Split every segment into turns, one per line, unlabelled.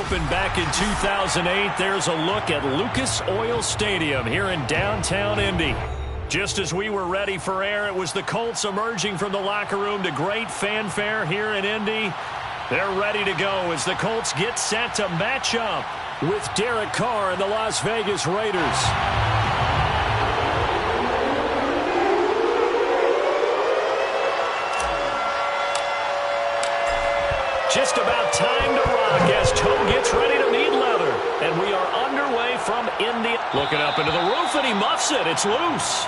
opened back in 2008. There's a look at Lucas Oil Stadium here in downtown Indy. Just as we were ready for air, it was the Colts emerging from the locker room to great fanfare here in Indy. They're ready to go as the Colts get set to match up with Derek Carr and the Las Vegas Raiders. Just about time to rock as Toe gets ready to meet leather. And we are underway from Indy. Looking up into the roof, and he muffs it. It's loose.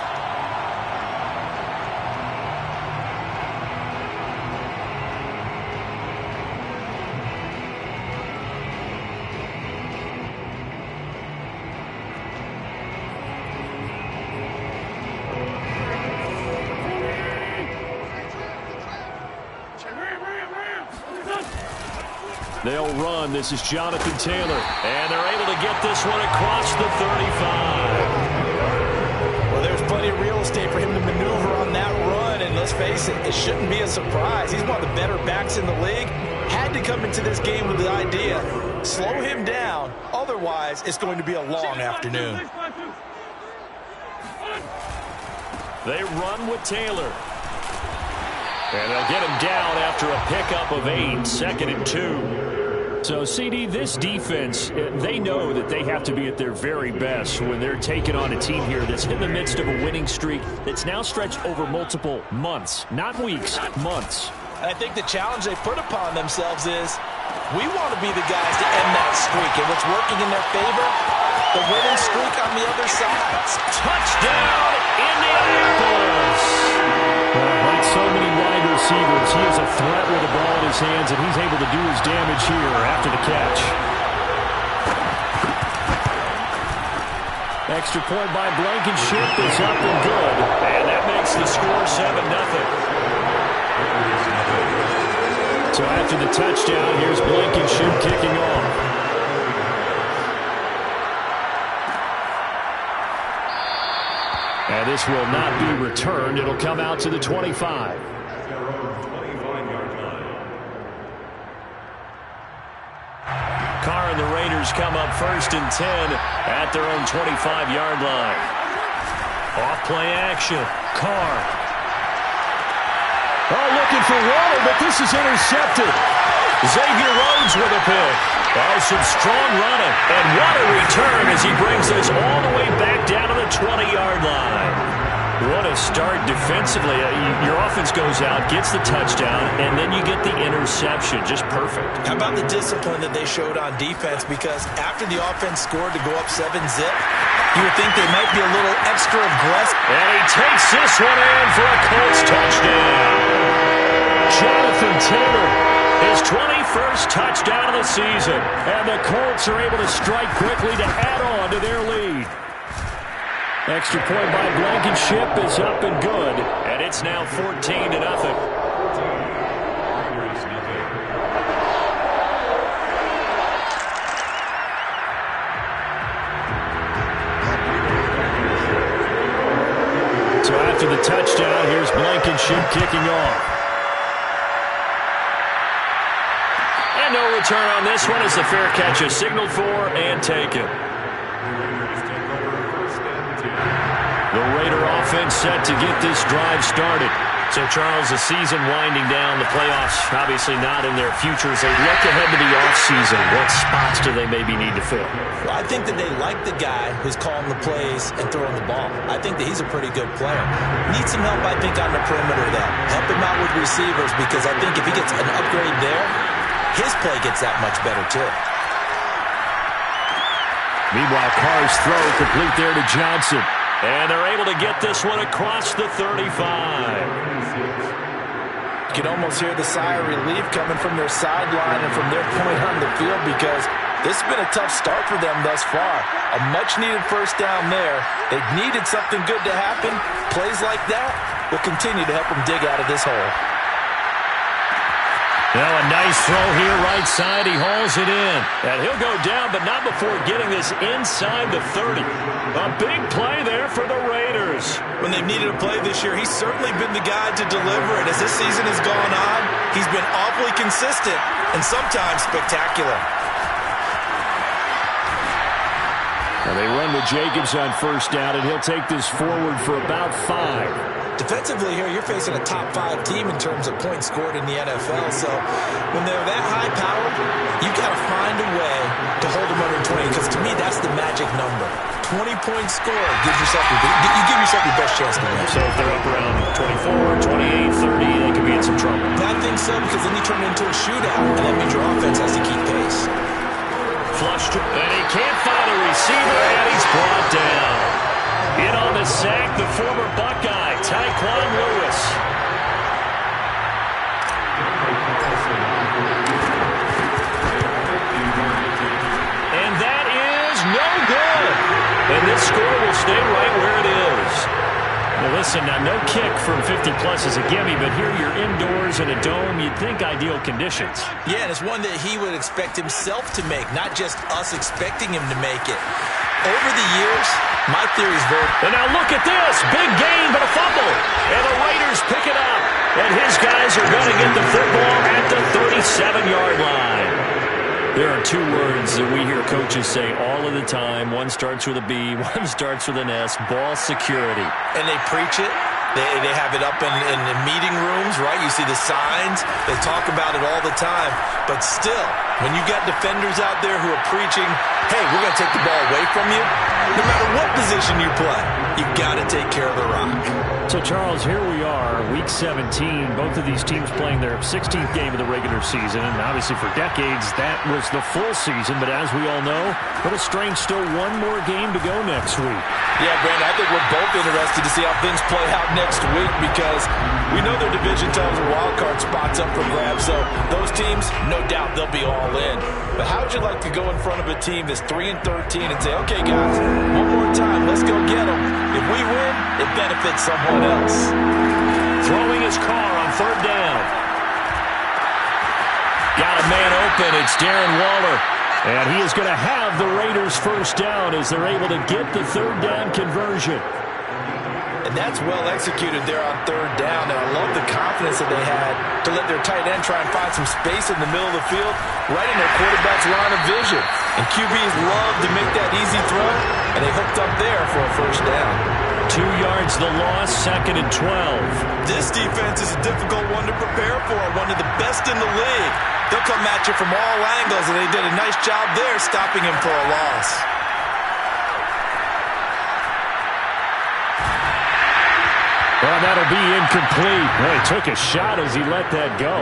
They'll run. This is Jonathan Taylor. And they're able to get this one across the 35.
Well, there's plenty of real estate for him to maneuver on that run. And let's face it, it shouldn't be a surprise. He's one of the better backs in the league. Had to come into this game with the idea, slow him down. Otherwise, it's going to be a long afternoon.
They run with Taylor. And they'll get him down after a pickup of 8, 2nd and 2. So, CD, this defense, they know that they have to be at their very best when they're taking on a team here that's in the midst of a winning streak that's now stretched over multiple months, not weeks, months.
And I think the challenge they put upon themselves is we want to be the guys to end that streak. And what's working in their favor, the winning streak on the other side.
Touchdown, Indianapolis! Like so many wide receivers, he is a threat with the ball in his hands, and he's able to do his damage here after the catch. Extra point by Blankenship is up and good, and that makes the score 7-0. So after the touchdown, here's Blankenship kicking off. And this will not be returned. It'll come out to the 25. Carr and the Raiders come up 1st and 10 at their own 25-yard line. Off play action. Carr. Oh, looking for water, but this is intercepted. Xavier Rhodes with a pick. Oh, some strong running. And what a return as he brings this all the way back down to the 20-yard line. What a start defensively. Your offense goes out, gets the touchdown, and then you get the interception. Just perfect.
How about the discipline that they showed on defense? Because after the offense scored to go up 7-zip, you would think they might be a little extra aggressive.
And he takes this one in for a Colts touchdown. Jonathan Taylor, his 21st touchdown of the season. And the Colts are able to strike quickly to add on to their lead. Extra point by Blankenship is up and good. And it's now 14-0. So after the touchdown, here's Blankenship kicking off. And no return on this one as the fair catch is signaled for and taken. The Raider offense set to get this drive started. So, Charles, the season winding down, the playoffs obviously not in their future. As they look ahead to the offseason, what spots do they maybe need to fill?
Well, I think that they like the guy who's calling the plays and throwing the ball. I think that he's a pretty good player. Needs some help, I think, on the perimeter, though. Help him out with receivers because I think if he gets an upgrade there, his play gets that much better, too.
Meanwhile, Carr's throw complete there to Johnson. And they're able to get this one across the 35.
You can almost hear the sigh of relief coming from their sideline and from their point on the field because this has been a tough start for them thus far. A much-needed first down there. They've needed something good to happen. Plays like that will continue to help them dig out of this hole.
Now a nice throw here, right side. He hauls it in. And he'll go down, but not before getting this inside the 30. A big play there for the Raiders.
When they've needed a play this year, he's certainly been the guy to deliver it. As this season has gone on, he's been awfully consistent and sometimes spectacular.
They run with Jacobs on first down, and he'll take this forward for about 5.
Defensively here, you're facing a top-5 team in terms of points scored in the NFL. So when they're that high-powered, you've got to find a way to hold them under 20, because to me, that's the magic number. 20 points scored gives yourself you give yourself your best chance to win.
So if they're up around 24, 28, 30, they could be in some trouble.
I think so, because then you turn it into a shootout, and that means your offense has to keep pace.
Flushed, and he can't find a receiver, and he's brought down. In on the sack, the former Buckeye, Tyquan Lewis. And that is no good. And this score will stay right where it is. Well, listen, now no kick from 50-plus is a gimme, but here you're indoors in a dome. You'd think ideal conditions.
Yeah, and it's one that he would expect himself to make, not just us expecting him to make it. Over the years, my theory is very...
And now look at this. Big gain, but a fumble. And the Raiders pick it up. And his guys are going to get the football at the 37-yard line. There are two words that we hear coaches say all of the time. One starts with a B, one starts with an S. Ball security.
And they preach it. They have it up in meeting rooms, right? You see the signs. They talk about it all the time. But still, when you got defenders out there who are preaching, hey, we're going to take the ball away from you, no matter what position you play, you've got to take care of the rock.
So, Charles, here we are, Week 17. Both of these teams playing their 16th game of the regular season. And obviously for decades, that was the full season. But as we all know, a little strange, still one more game to go next week.
Yeah, Brandon, I think we're both interested to see how things play out next week, because we know their division titles are wild card spots up for grabs. So those teams, no doubt they'll be all in. But how would you like to go in front of a team that's 3-13 and say, okay, guys, one more time, let's go get them. If we win, it benefits someone else.
Throwing his car on third down. Got a man open. It's Darren Waller. And he is going to have the Raiders first down as they're able to get the third down conversion.
And that's well executed there on third down. And I love the confidence that they had to let their tight end try and find some space in the middle of the field, right in their quarterback's line of vision. And QBs love to make that easy throw, and they hooked up there for a first down.
2 yards the loss, 2nd and 12.
This defense is a difficult one to prepare for, one of the best in the league. They'll come at you from all angles, and they did a nice job there stopping him for a loss.
Well, that'll be incomplete. Well, he took a shot as he let that go.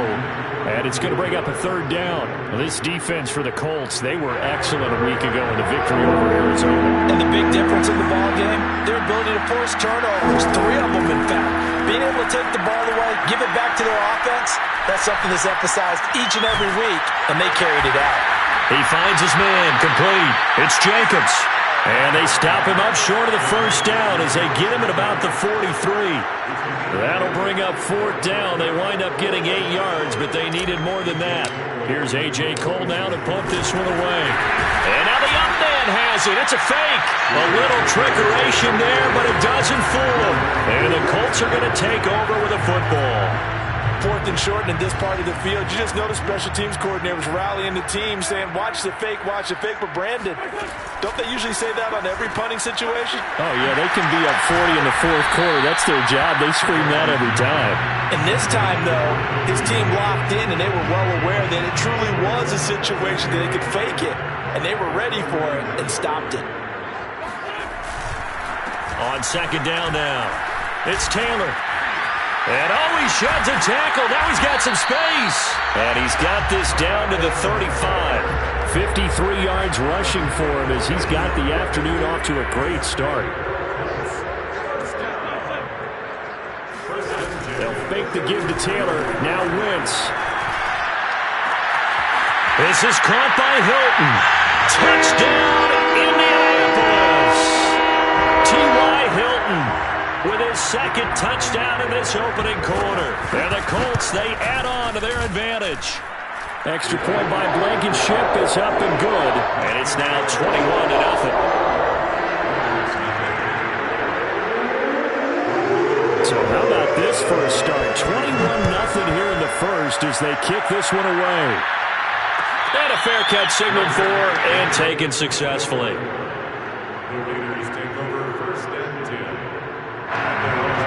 And it's going to bring up a third down. Well, this defense for the Colts, they were excellent a week ago in the victory over Arizona.
And the big difference in the ball game, their ability to force turnovers, 3 of them, in fact. Being able to take the ball away, give it back to their offense, that's something that's emphasized each and every week, and they carried it out.
He finds his man, complete. It's Jacobs. And they stop him up short of the first down as they get him at about the 43. That'll bring up 4th down. They wind up getting 8 yards, but they needed more than that. Here's A.J. Cole now to punt this one away. And now the up man has it. It's a fake. A little trickeration there, but it doesn't fool him. And the Colts are going to take over with a football.
4th and short in this part of the field. You just notice special teams coordinators rallying the team saying, watch the fake, watch the fake. But Brandon, don't they usually say that on every punting situation?
Oh, yeah, they can be up 40 in the 4th quarter. That's their job. They scream that every time.
And this time, though, his team locked in, and they were well aware that it truly was a situation that they could fake it. And they were ready for it and stopped it.
On 2nd down now, it's Taylor. And he sheds a tackle. Now he's got some space. And he's got this down to the 35. 53 yards rushing for him as he's got the afternoon off to a great start. They'll fake the give to Taylor. Now Wentz. This is caught by Hilton. Touchdown, Indianapolis. T.Y. Hilton with his 2nd touchdown in this opening quarter. And the Colts, they add on to their advantage. Extra point by Blankenship is up and good. And it's now 21-0. So how about this for a start? 21-0 here in the first as they kick this one away. And a fair catch signaled for and taken successfully.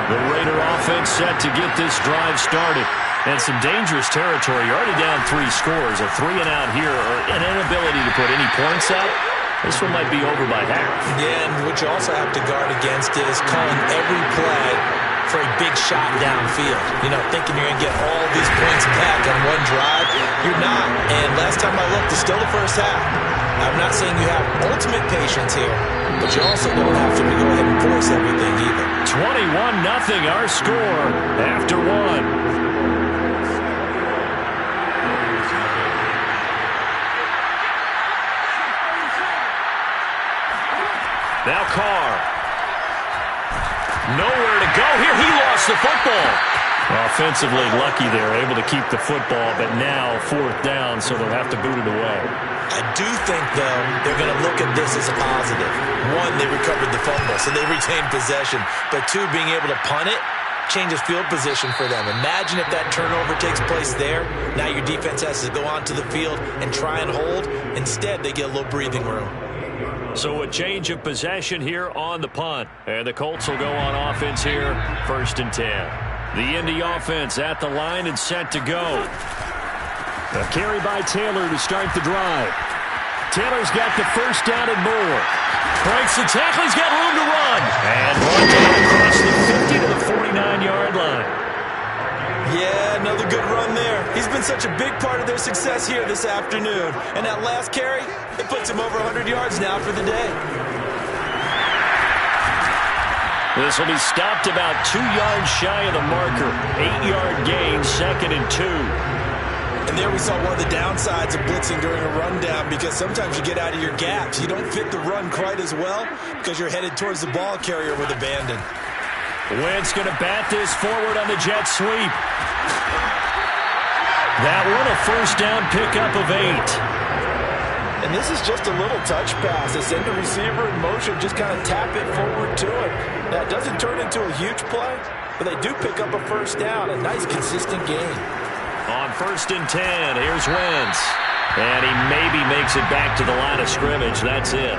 The Raider offense set to get this drive started. And some dangerous territory. You're already down 3 scores. A 3-and-out here, or an inability to put any points up. This one might be over by half.
Yeah, and what you also have to guard against is calling every play for a big shot downfield. You know, thinking you're going to get all these points back on one drive. You're not. And last time I looked, it's still the first half. I'm not saying you have ultimate patience here, but you also don't have to go ahead and force everything either.
21-0 our score after one. Now Carr. Nowhere to go here. He lost the football. Offensively lucky they're able to keep the football, but now 4th down, so they'll have to boot it away.
I do think, though, they're going to look at this as a positive. 1, they recovered the fumble, so they retained possession. But 2, being able to punt it changes field position for them. Imagine if that turnover takes place there. Now your defense has to go onto the field and try and hold. Instead, they get a little breathing room.
So a change of possession here on the punt. And the Colts will go on offense here, 1st and 10. The Indy offense at the line and set to go. A carry by Taylor to start the drive. Taylor's got the 1st down and more. Breaks the tackle. He's got room to run. And run down across the 50 to the 49-yard line.
Yeah, another good run there. He's been such a big part of their success here this afternoon. And that last carry, it puts him over 100 yards now for the day.
This will be stopped about 2 yards shy of the marker. 8-yard gain, 2nd and 2.
And there we saw one of the downsides of blitzing during a rundown, because sometimes you get out of your gaps. You don't fit the run quite as well because you're headed towards the ball carrier with abandon.
Wentz going to bat this forward on the jet sweep. That one a 1st down pickup of 8.
And this is just a little touch pass. They send the receiver in motion, just kind of tap it forward to it. That doesn't turn into a huge play, but they do pick up a 1st down. A nice, consistent gain.
On 1st and 10, here's Wentz. And he maybe makes it back to the line of scrimmage. That's it.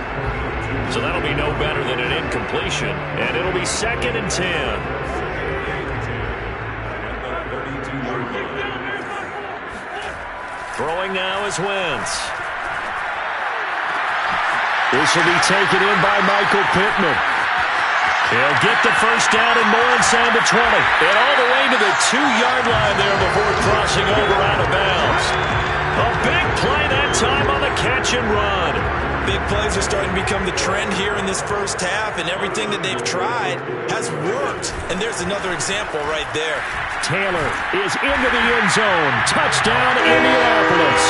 So that'll be no better than an incompletion. And it'll be 2nd and 10. Throwing now is Wentz. This will be taken in by Michael Pittman. He'll get the 1st down and more inside the 20. And all the way to the 2-yard line there before crossing over out of bounds. A big play that time on the catch and run.
Big plays are starting to become the trend here in this first half, and everything that they've tried has worked. And there's another example right there.
Taylor is into the end zone. Touchdown, Indianapolis.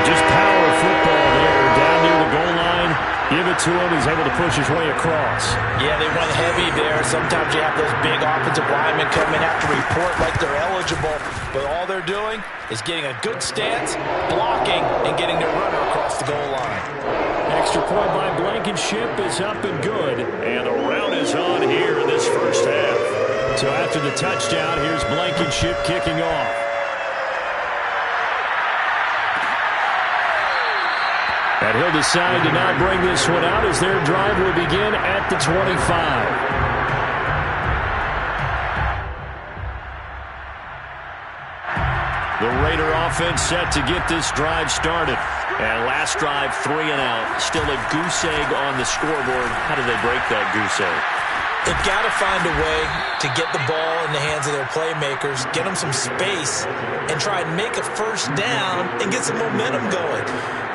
Just power football there down near the goal line. Give it to him. He's able to push his way across.
Yeah, they run heavy there. Sometimes you have those big offensive linemen come in, have to report like they're eligible. But all they're doing is getting a good stance, blocking, and getting their runner across the goal line.
Extra point by Blankenship is up and good. And the rout is on here in this first half. So after the touchdown, here's Blankenship kicking off. And he'll decide to not bring this one out as their drive will begin at the 25. The Raider offense set to get this drive started. And last drive, 3 and out. Still a goose egg on the scoreboard. How do they break that goose egg?
They've got to find a way to get the ball in the hands of their playmakers, get them some space, and try and make a 1st down and get some momentum going.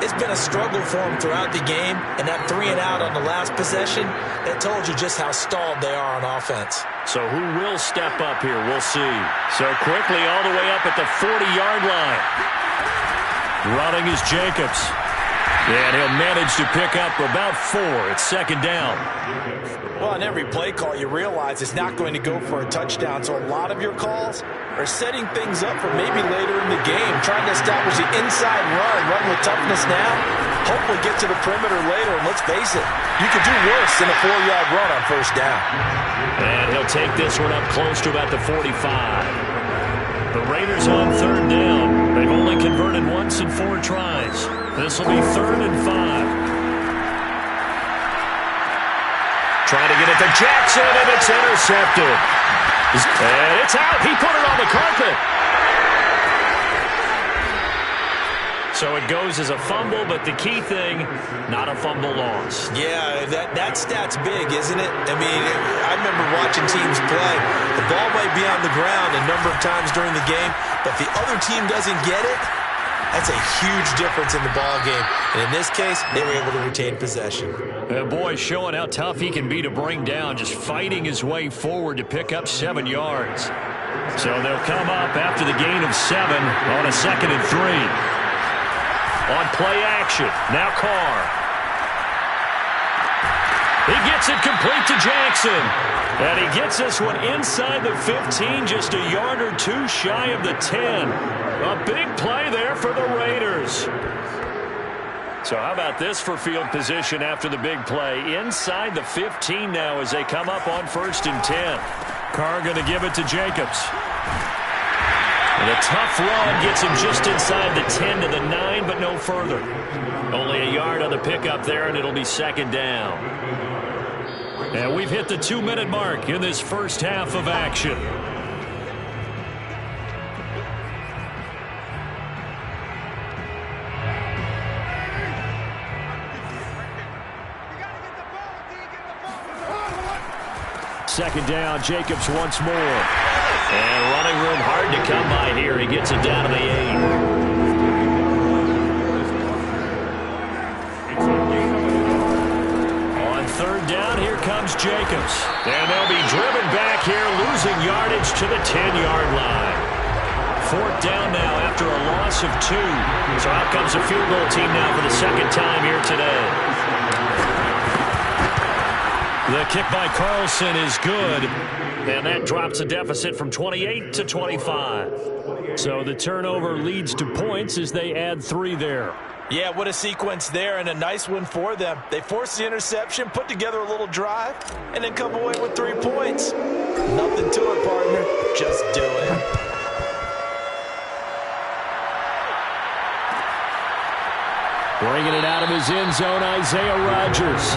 It's been a struggle for them throughout the game, and that 3 and out on the last possession, that told you just how stalled they are on offense.
So who will step up here? We'll see. So quickly all the way up at the 40-yard line. Running is Jacobs. And he'll manage to pick up about 4. It's 2nd down.
Well, in every play call, you realize it's not going to go for a touchdown. So a lot of your calls are setting things up for maybe later in the game, trying to establish the inside run with toughness now, hopefully get to the perimeter later. And let's face it, you could do worse than a 4-yard run on 1st down.
And he'll take this one up close to about the 45. The Raiders on 3rd down. They've only converted once in 4 tries. This will be 3rd and 5. Trying to get it to Jackson, and it's intercepted. And it's out. He put it on the carpet. So it goes as a fumble, but the key thing, not a fumble loss.
Yeah, that stat's big, isn't it? I mean, I remember watching teams play. The ball might be on the ground a number of times during the game, but if the other team doesn't get it, that's a huge difference in the ball game. And in this case, they were able to retain possession.
The boy showing how tough he can be to bring down, just fighting his way forward to pick up 7 yards. So they'll come up after the gain of 7 on a 2nd and 3. On play action, now Carr. He gets it complete to Jackson. And he gets this one inside the 15, just a yard or two shy of the 10. A big play there for the Raiders. So how about this for field position after the big play? Inside the 15 now as they come up on 1st and 10. Carr going to give it to Jacobs. And a tough run gets him just inside the 10 to the 9, but no further. Only a yard on the pickup there, and it'll be 2nd down. And we've hit the 2-minute mark in this first half of action. Second down, Jacobs once more. And running room hard to come by here. He gets it down to the 8. On 3rd down, here comes Jacobs. And they'll be driven back here, losing yardage to the 10-yard line. 4th down now after a loss of 2. So out comes the field goal team now for the 2nd time here today. The kick by Carlson is good. And that drops the deficit from 28 to 25. So the turnover leads to points as they add 3 there.
Yeah, what a sequence there, and a nice one for them. They forced the interception, put together a little drive, and then come away with 3 points. Nothing to it, partner. Just do it.
Bringing it out of his end zone, Isaiah Rodgers.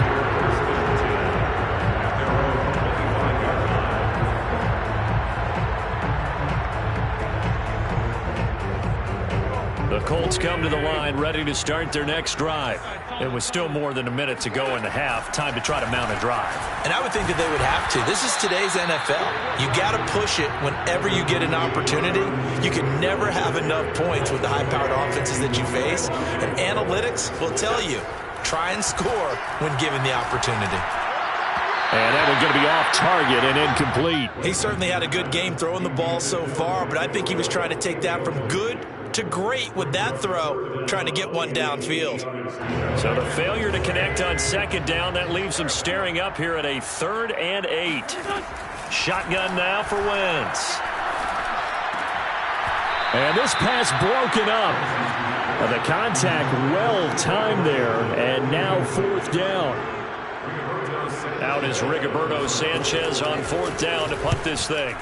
The Colts come to the line ready to start their next drive. It was still more than a minute to go in the half. Time to try to mount a drive.
And I would think that they would have to. This is today's NFL. You got to push it whenever you get an opportunity. You can never have enough points with the high-powered offenses that you face. And analytics will tell you, try and score when given the opportunity.
And that one's going to be off target and incomplete.
He certainly had a good game throwing the ball so far, but I think he was trying to take that from good to great with that throw, trying to get one downfield.
So the failure to connect on 2nd down, that leaves them staring up here at a 3rd and 8. Shotgun now for Wentz. And this pass broken up. The contact well timed there, and now 4th down. Out is Rigoberto Sanchez on 4th down to punt this thing.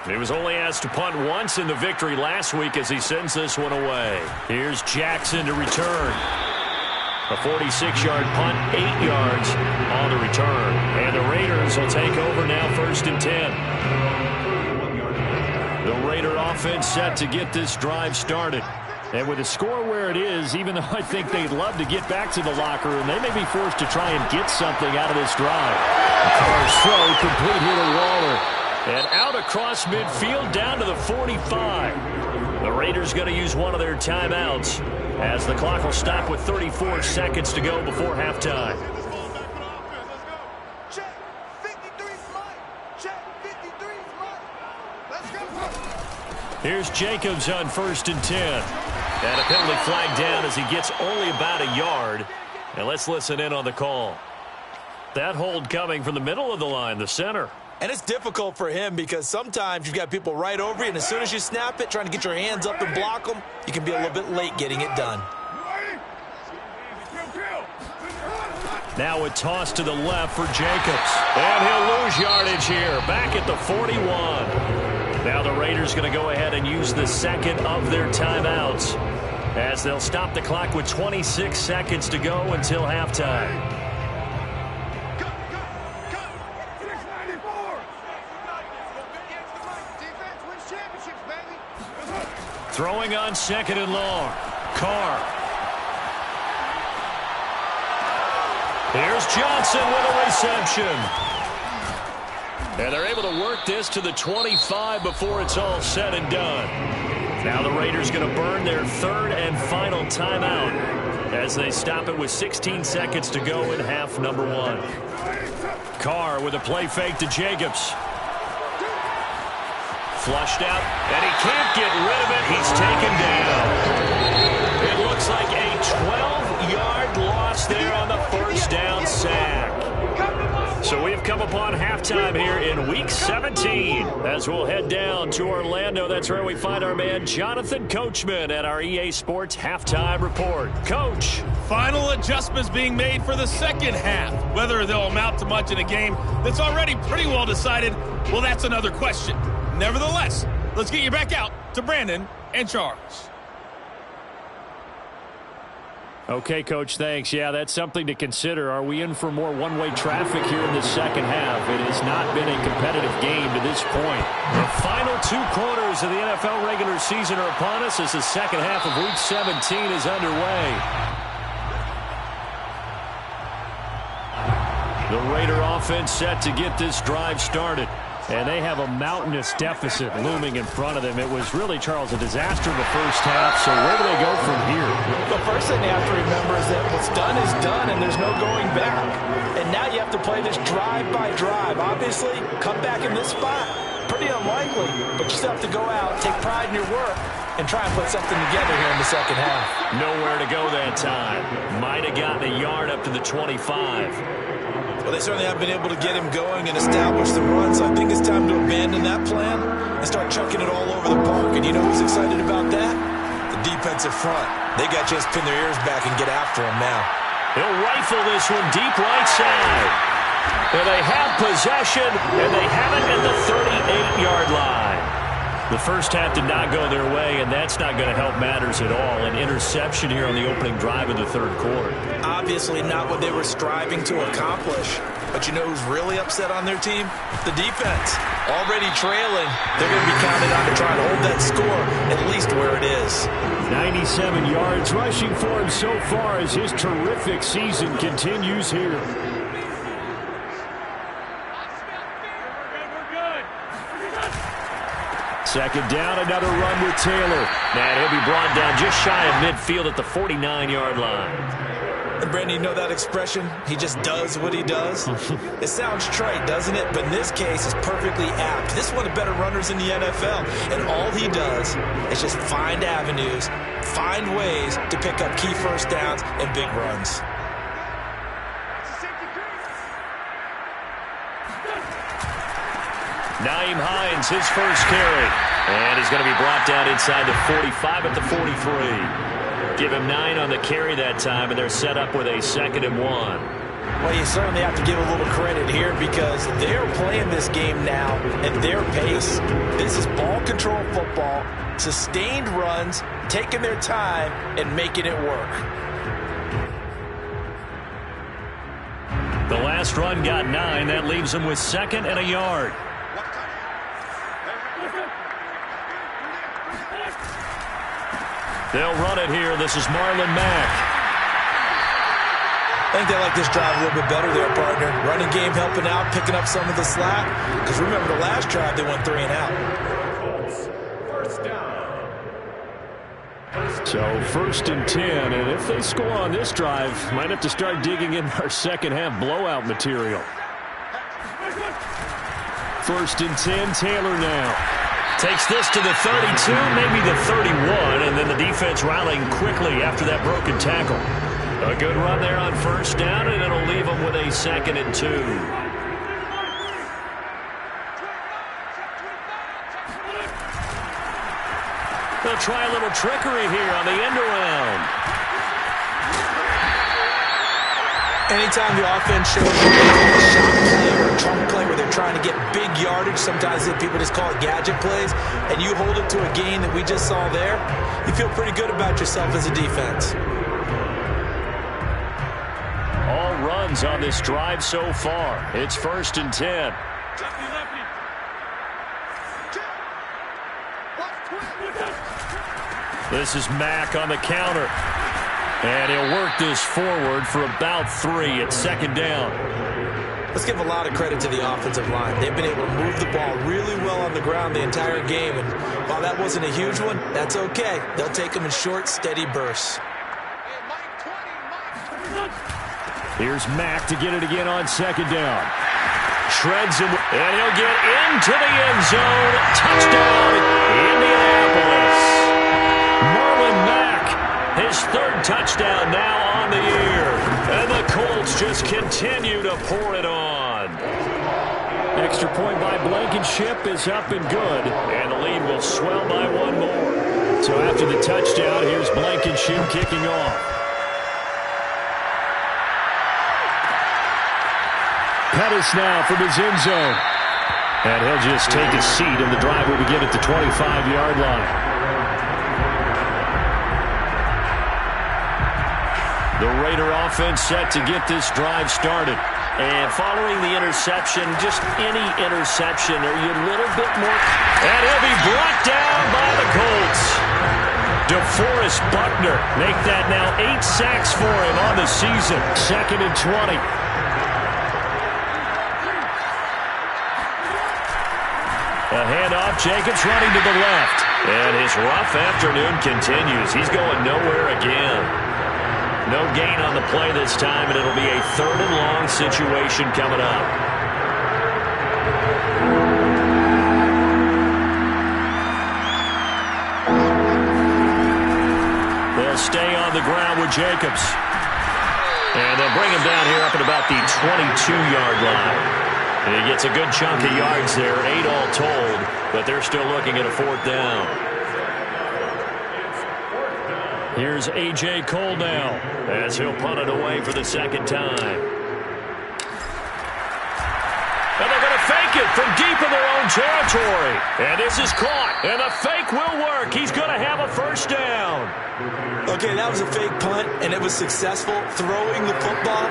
He was only asked to punt once in the victory last week as he sends this one away. Here's Jackson to return. A 46-yard punt, 8 yards on the return. And the Raiders will take over now 1st and 10. The Raider offense set to get this drive started. And with the score where it is, even though I think they'd love to get back to the locker room, they may be forced to try and get something out of this drive. Carr's throw complete here to Waller. And out across midfield down to the 45. The Raiders going to use one of their timeouts as the clock will stop with 34 seconds to go before halftime. Here's Jacobs on 1st and 10. And a penalty flag down as he gets only about a yard. And let's listen in on the call. That hold coming from the middle of the line, the center.
And it's difficult for him because sometimes you've got people right over you, and as soon as you snap it, trying to get your hands up and block them, you can be a little bit late getting it done.
Now a toss to the left for Jacobs. And he'll lose yardage here, back at the 41. Now the Raiders going to go ahead and use the 2nd of their timeouts as they'll stop the clock with 26 seconds to go until halftime. Throwing on second and long. Carr. Here's Johnson with a reception. And they're able to work this to the 25 before it's all said and done. Now the Raiders going to burn their third and final timeout as they stop it with 16 seconds to go in half number one. Carr with a play fake to Jacobs. Flushed out, and he can't get rid of it. He's taken down. It looks like a 12-yard loss there on the first down sack. So we have come upon halftime here in Week 17 as we'll head down to Orlando. That's where we find our man Jonathan Coachman at our EA Sports Halftime Report. Coach.
Final adjustments being made for the second half. Whether they'll amount to much in a game that's already pretty well decided, well, that's another question. Nevertheless, let's get you back out to Brandon and Charles.
Okay, Coach, thanks. Yeah, that's something to consider. Are we in for more one-way traffic here in the second half? It has not been a competitive game to this point. The final two quarters of the NFL regular season are upon us as the second half of Week 17 is underway. The Raider offense set to get this drive started. And they have a mountainous deficit looming in front of them. It was really, Charles, a disaster in the first half. So where do they go from here?
The first thing they have to remember is that what's done is done, and there's no going back. And now you have to play this drive by drive. Obviously, come back in this spot, pretty unlikely. But you still have to go out, take pride in your work, and try and put something together here in the second half.
Nowhere to go that time. Might have gotten a yard up to the 25.
Well, they certainly have been able to get him going and establish the run, so I think it's time to abandon that plan and start chucking it all over the park. And you know who's excited about that? The defensive front. They got just pin their ears back and get after him now.
He'll rifle this one deep right side. And they have possession, and they have it at the 38-yard line. The first half did not go their way, and that's not going to help matters at all. An interception here on the opening drive of the third quarter.
Obviously not what they were striving to accomplish. But you know who's really upset on their team? The defense. Already trailing. They're going to be counted on to try and hold that score at least where it is.
97 yards rushing for him so far as his terrific season continues here. Second down, another run with Taylor. And he'll be brought down just shy of midfield at the 49-yard line.
And Brandon, you know that expression? He just does what he does? It sounds trite, doesn't it? But in this case, it's perfectly apt. This is one of the better runners in the NFL. And all he does is just find avenues, find ways to pick up key first downs and big runs.
Nyheim Hines, his first carry. And he's going to be brought down inside the 45 at the 43. Give him 9 on the carry that time, and they're set up with a 2nd and 1.
Well, you certainly have to give a little credit here because they're playing this game now at their pace. This is ball control football, sustained runs, taking their time, and making it work.
The last run got 9. That leaves them with 2nd and a yard. They'll run it here. This is Marlon Mack.
I think they like this drive a little bit better there, partner. Running game helping out, picking up some of the slack. Because remember, the last drive, they went 3 and out.
First down.
So 1st and 10. And if they score on this drive, might have to start digging in our second half blowout material. 1st and 10, Taylor now. Takes this to the 32, maybe the 31, and then the defense rallying quickly after that broken tackle. A good run there on 1st down, and it'll leave them with a 2nd and 2. They'll try a little trickery here on the end around.
Anytime the offense shows a shot play or a trunk play where they're trying to get big yardage, sometimes people just call it gadget plays, and you hold it to a gain that we just saw there, you feel pretty good about yourself as a defense.
All runs on this drive so far. It's 1st and 10. This is Mack on the counter. And he'll work this forward for about 3 at second down.
Let's give a lot of credit to the offensive line. They've been able to move the ball really well on the ground the entire game. And while that wasn't a huge one, that's okay. They'll take them in short, steady bursts.
Here's Mack to get it again on second down. Shreds him, and he'll get into the end zone. Touchdown, Indianapolis. Marlon Mack, his 3rd touchdown now on the year. And the Colts just continue to pour it on. Extra point by Blankenship is up and good. And the lead will swell by 1 more. So after the touchdown, here's Blankenship kicking off. Pettis now from his end zone. And he'll just take his seat, and the drive will begin at the 25-yard line. The Raider offense set to get this drive started. And following the interception, just any interception, are you a little bit more... And he'll be brought down by the Colts. DeForest Buckner make that now 8 sacks for him on the season. 2nd and 20. A handoff, Jacobs running to the left. And his rough afternoon continues. He's going nowhere again. No gain on the play this time, and it'll be a 3rd and long situation coming up. They'll stay on the ground with Jacobs. And they'll bring him down here up at about the 22-yard line. And he gets a good chunk of yards there, 8 all told, but they're still looking at a 4th down. Here's A.J. Cole now, as he'll punt it away for the 2nd time. And they're going to fake it from deep in their own territory. And this is caught, and the fake will work. He's going to have a 1st down.
Okay, that was a fake punt, and it was successful. Throwing the football.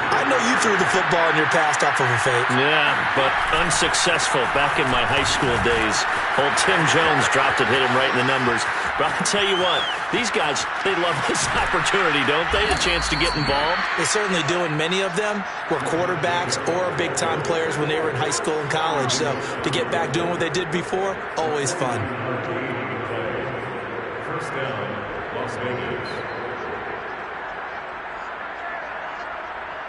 I know you threw the football in your past off of a fake.
Yeah, but unsuccessful back in my high school days. Old Tim Jones dropped it, hit him right in the numbers. But I'll tell you what, these guys, they love this opportunity, don't they? The chance to get involved.
They certainly do, and many of them were quarterbacks or big-time players when they were in high school and college. So to get back doing what they did before, always fun.
1st down, Las Vegas.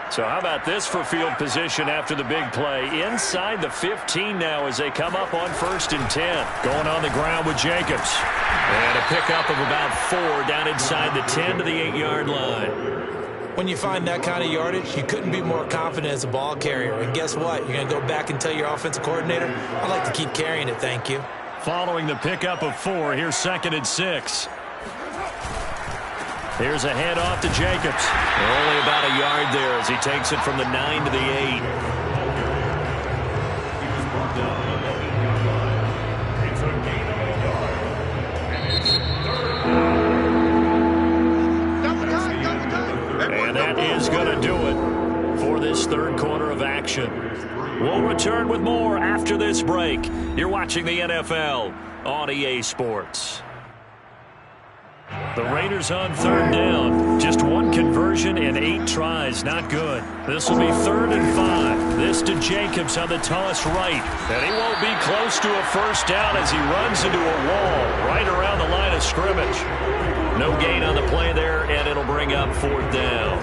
So how about this for field position after the big play? Inside the 15 now as they come up on 1st and 10. Going on the ground with Jacobs. And a pickup of about 4 down inside the 10 to the 8-yard line.
When you find that kind of yardage, you couldn't be more confident as a ball carrier. And guess what? You're going to go back and tell your offensive coordinator, I'd like to keep carrying it, thank you.
Following the pickup of 4, here's 2nd and 6. Here's a handoff to Jacobs. Only about a yard there as he takes it from the 9 to the 8. And that is going to do it for this 3rd quarter of action. We'll return with more after this break. You're watching the NFL on EA Sports. The Raiders on 3rd down. Just 1 conversion and 8 tries. Not good. This will be 3rd and 5. This to Jacobs on the toss right. And he won't be close to a 1st down as he runs into a wall right around the line of scrimmage. No gain on the play there, and it'll bring up 4th down.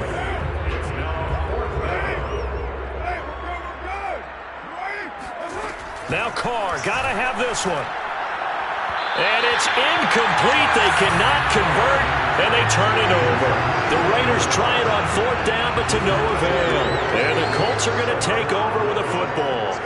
Now Carr, got to have this one. And it's incomplete. They cannot convert, and they turn it over. The Raiders try it on 4th down, but to no avail. And the Colts are going to take over with a football.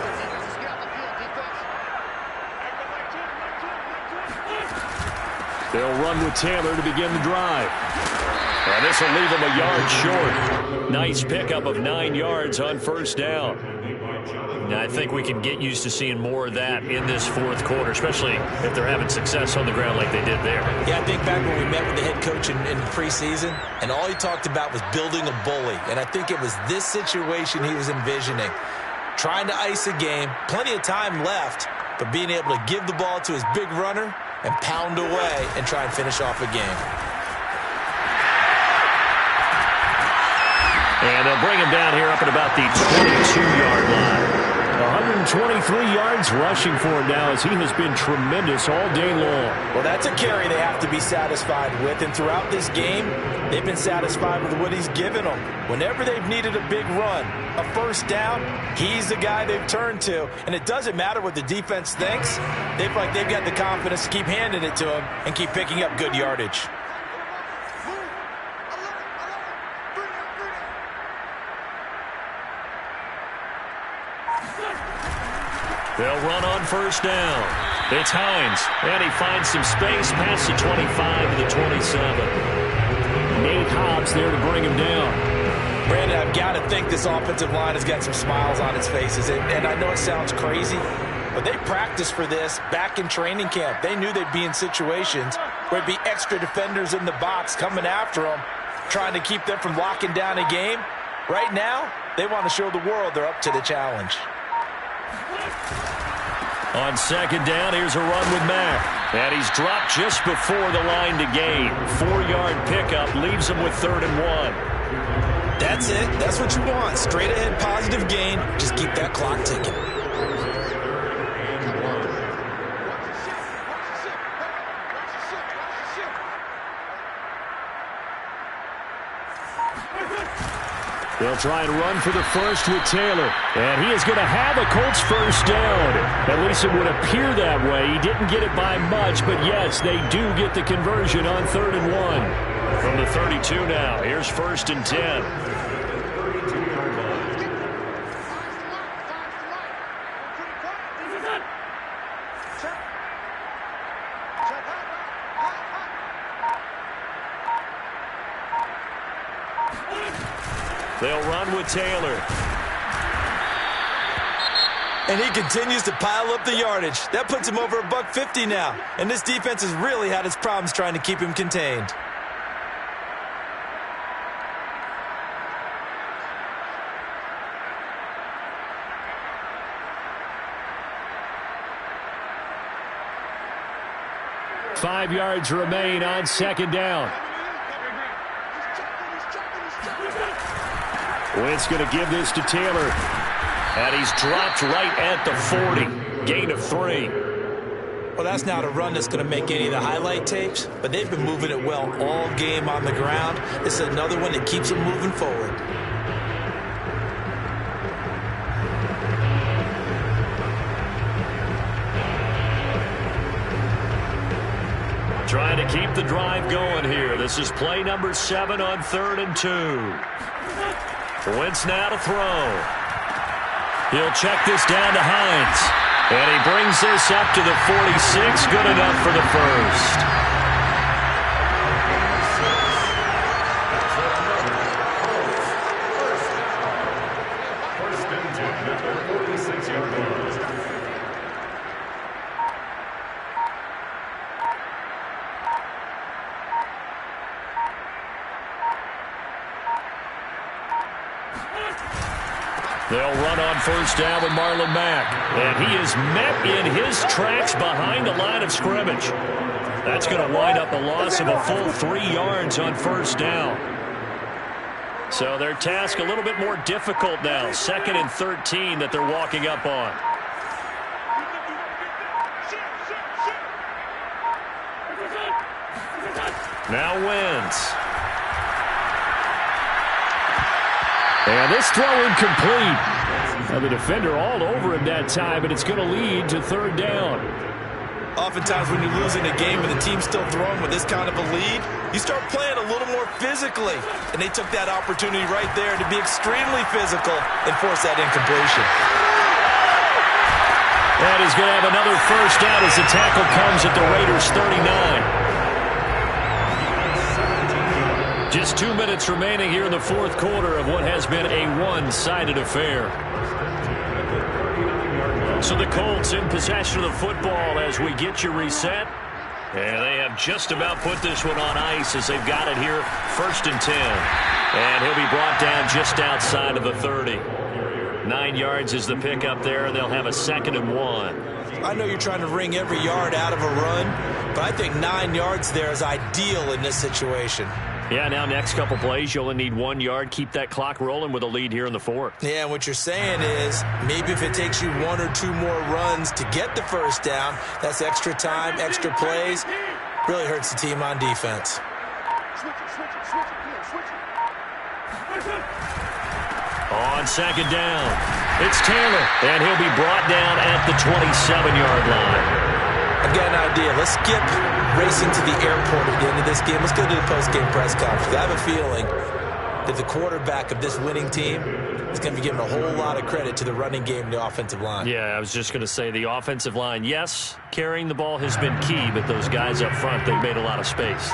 They'll run with Taylor to begin the drive. And this will leave them a yard short. Nice pickup of 9 yards on 1st down. Now, I think we can get used to seeing more of that in this 4th quarter, especially if they're having success on the ground like they did there.
Yeah, I think back when we met with the head coach in preseason, and all he talked about was building a bully. And I think it was this situation he was envisioning. Trying to ice a game, plenty of time left, but being able to give the ball to his big runner and pound away and try and finish off a game.
And they'll bring him down here up at about the 22-yard line. 123 yards rushing for him now as he has been tremendous all day long.
Well, that's a carry they have to be satisfied with, and throughout this game, they've been satisfied with what he's given them. Whenever they've needed a big run, a first down, he's the guy they've turned to, and it doesn't matter what the defense thinks. They feel like they've got the confidence to keep handing it to him and keep picking up good yardage.
They'll run on first down. It's Hines, and he finds some space past the 25 to the 27. Nate Hobbs there to bring him down.
Brandon, I've got to think this offensive line has got some smiles on its faces, and I know it sounds crazy, but they practiced for this back in training camp. They knew they'd be in situations where there'd be extra defenders in the box coming after them, trying to keep them from locking down a game. Right now, they want to show the world they're up to the challenge.
On second down, here's a run with Mack. And he's dropped just before the line to gain. 4-yard pickup leaves him with 3rd and 1.
That's it. That's what you want. Straight ahead positive gain. Just keep that clock ticking.
They'll try and run for the first with Taylor. And he is going to have a Colts first down. At least it would appear that way. He didn't get it by much, but yes, they do get the conversion on 3rd and 1. From the 32 now, here's 1st and 10. They'll run with Taylor.
And he continues to pile up the yardage. That puts him over $150 now. And this defense has really had its problems trying to keep him contained.
Five yards remain on second down. Wentz going to give this to Taylor. And he's dropped right at the 40. Gain of 3.
Well, that's not a run that's going to make any of the highlight tapes, but they've been moving it well all game on the ground. This is another one that keeps them moving forward.
Trying to keep the drive going here. This is play number 7 on 3rd and 2. Wentz now to throw. He'll check this down to Hines. And he brings this up to the 46. Good enough for the first. They'll run on first down with Marlon Mack. And he is met in his tracks behind the line of scrimmage. That's going to wind up a loss of a full 3 yards on first down. So their task a little bit more difficult now. 2nd and 13 that they're walking up on. Now Wentz. And this throw incomplete. Now the defender all over him that time, but it's going to lead to 3rd down.
Oftentimes when you're losing a game and the team's still throwing with this kind of a lead, you start playing a little more physically. And they took that opportunity right there to be extremely physical and force that incompletion.
And he's going to have another first down as the tackle comes at the Raiders' 39. Just 2 minutes remaining here in the 4th quarter of what has been a one-sided affair. So the Colts in possession of the football as we get you reset. And they have just about put this one on ice as they've got it here. 1st and 10. And he'll be brought down just outside of the 30. 9 yards is the pickup there. They'll have a 2nd and 1.
I know you're trying to wring every yard out of a run, but I think 9 yards there is ideal in this situation.
Yeah, now next couple plays, you only need 1 yard. Keep that clock rolling with a lead here in the fourth.
Yeah, and what you're saying is maybe if it takes you 1 or 2 more runs to get the first down, that's extra time, extra plays. Really hurts the team on defense.
On second down, it's Taylor, and he'll be brought down at the 27-yard line.
I've got an idea. Let's skip racing to the airport at the end of this game. Let's go to the post-game press conference. I have a feeling that the quarterback of this winning team is going to be giving a whole lot of credit to the running game and the offensive line.
Yeah, I was just going to say the offensive line, yes, carrying the ball has been key, but those guys up front, they've made a lot of space.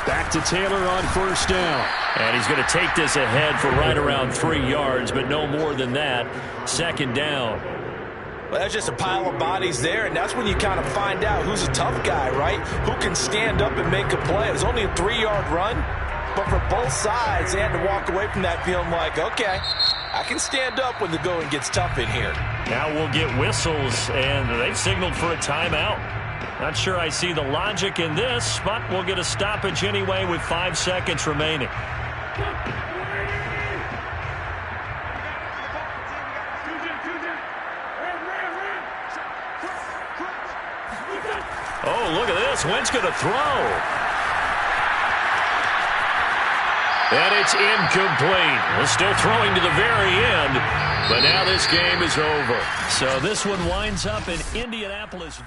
Back to Taylor on first down. And he's going to take this ahead for right around 3 yards, but no more than that. Second down.
Well, that's just a pile of bodies there, and that's when you kind of find out who's a tough guy, right? Who can stand up and make a play. It was only a 3-yard run, but for both sides, they had to walk away from that feeling like, okay, I can stand up when the going gets tough in here.
Now we'll get whistles, and they've signaled for a timeout. Not sure I see the logic in this, but we'll get a stoppage anyway with 5 seconds remaining. Oh, look at this. Wentz going to throw. And it's incomplete. They're still throwing to the very end, but now this game is over. So this one winds up in Indianapolis.